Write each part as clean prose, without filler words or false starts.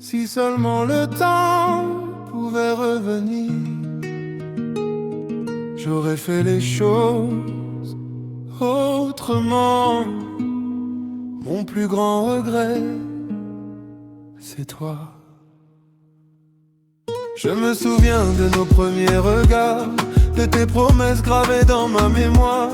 Si seulement le temps pouvait revenir, j'aurais fait les choses autrement. Mon plus grand regret, c'est toi. Je me souviens de nos premiers regards, de tes promesses gravées dans ma mémoire.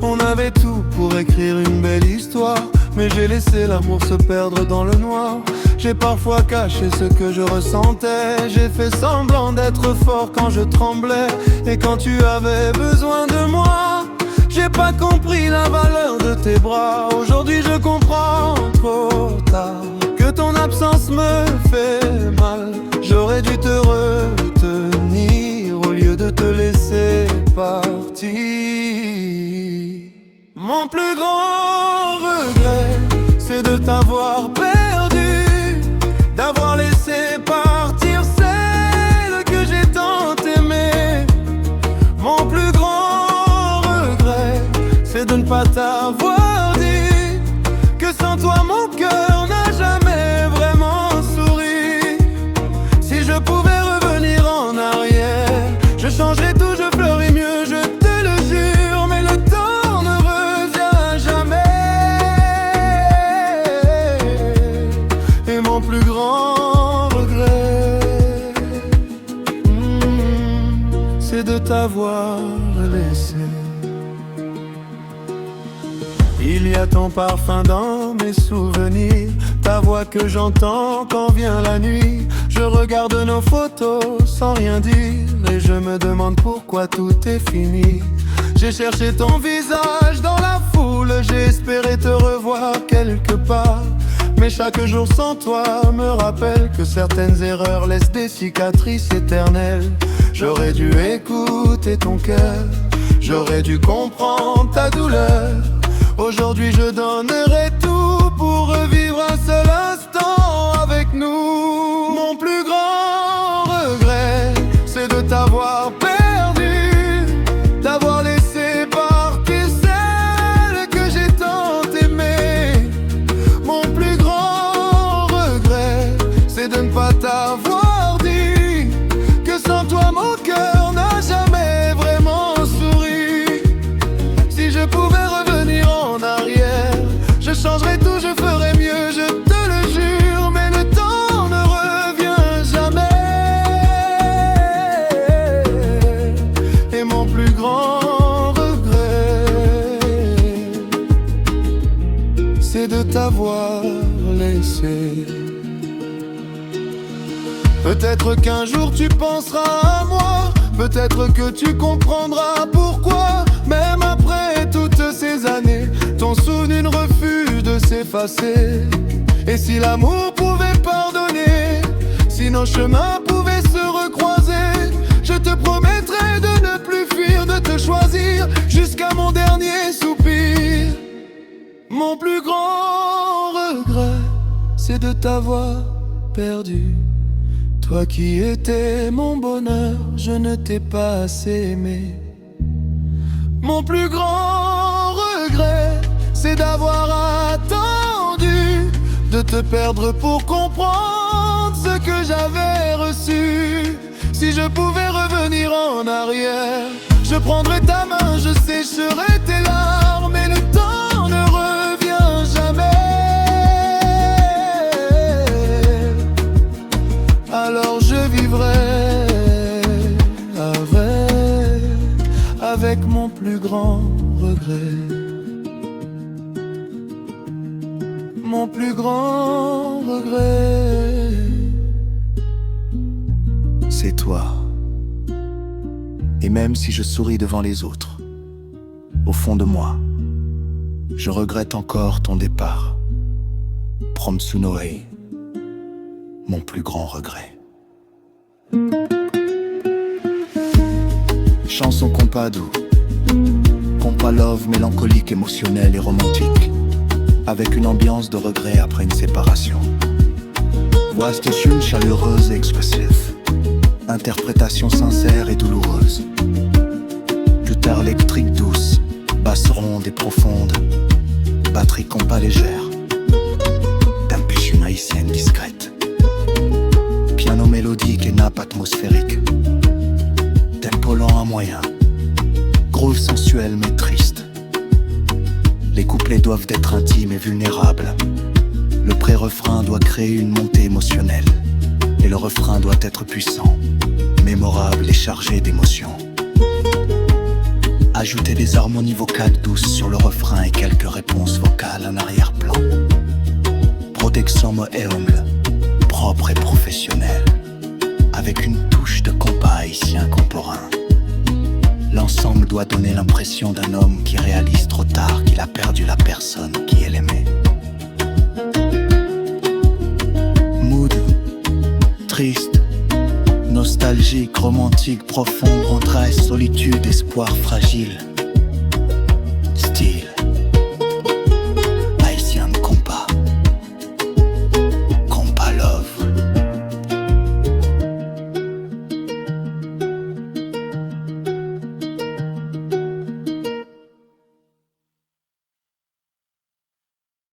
On avait tout pour écrire une belle histoire, mais j'ai laissé l'amour se perdre dans le noir. J'ai parfois caché ce que je ressentais, j'ai fait semblant d'être fort quand je tremblais. Et quand tu avais besoin de moi, j'ai pas compris la valeur de tes bras. Aujourd'hui je comprends trop tard que ton absence me fait mal. J'aurais dû te retenir au lieu de te laisser partir. Mon plus grand regret, c'est de t'avoir perdu, d'avoir laissé partir celle que j'ai tant aimée. Mon plus grand regret, c'est de ne pas t'avoir dit que sans toi mon cœur n'a jamais vraiment souri. Si je pouvais revenir en arrière, je changerais tout, je ferais mieux, je te le jure. Mais le temps ne revient jamais. Et mon plus grand regret, c'est de t'avoir laissé. Il y a ton parfum dans mes souvenirs, ta voix que j'entends quand vient la nuit. Je regarde nos photos sans rien dire, et je me demande pourquoi tout est fini. J'ai cherché ton visage dans la foule, j'ai espéré te revoir quelque part. Mais chaque jour sans toi me rappelle que certaines erreurs laissent des cicatrices éternelles. J'aurais dû écouter ton cœur, j'aurais dû comprendre ta douleur. Aujourd'hui je donnerai tout pour revivre un seul instant avec nous. Mon plus grand regret, c'est de t'avoir perdu, d'avoir laissé partir celle que j'ai tant aimée. Mon plus grand regret, c'est de ne pas t'avoir dit que sans toi mon cœur n'a jamais vraiment souri. Si je pouvais revenir en arrière, je changerais tout, je ferais mieux, je te le jure. Mais le temps ne revient jamais. Et mon plus grand regret, c'est de t'avoir laissé. Peut-être qu'un jour tu penseras à moi, peut-être que tu comprendras pourquoi. Même après toutes ces années, ton souvenir refuse de s'effacer. Et si l'amour pouvait pardonner, si nos chemins pouvaient se recroiser, je te promettrais de ne plus fuir, de te choisir jusqu'à mon dernier soupir. Mon plus grand regret, c'est de t'avoir perdu. Toi qui étais mon bonheur, je ne t'ai pas assez aimé. Mon plus grand regret, c'est d'avoir attendu, de te perdre pour comprendre ce que j'avais reçu. Si je pouvais revenir en arrière, je prendrais ta main, je sécherais tes larmes. Mais le temps ne revient jamais. Alors je vivrai avec mon plus grand regret. Mon plus grand regret, c'est toi. Et même si je souris devant les autres, au fond de moi, je regrette encore ton départ. Promsunoe, mon plus grand regret. Chanson compas doux, compas love mélancolique, émotionnel et romantique, avec une ambiance de regret après une séparation. Voix station chaleureuse et expressive, interprétation sincère et douloureuse. Guitare électrique douce, basse ronde et profonde, batterie compas légère, d'impulsion haïtienne discrète. nappe atmosphérique. Tempo lent à moyen, groove sensuel mais triste. Les couplets doivent être intimes et vulnérables. Le pré-refrain doit créer une montée émotionnelle. Et le refrain doit être puissant, mémorable et chargé d'émotions. Ajoutez des harmonies vocales douces sur le refrain et quelques réponses vocales en arrière-plan. Production humble, propre et professionnelle, avec une touche de compas haïtien contemporain. L'ensemble doit donner l'impression d'un homme qui réalise trop tard qu'il a perdu la personne qui aimait. Mood, triste, nostalgique, romantique, profond, entrailles, solitude, espoir fragile.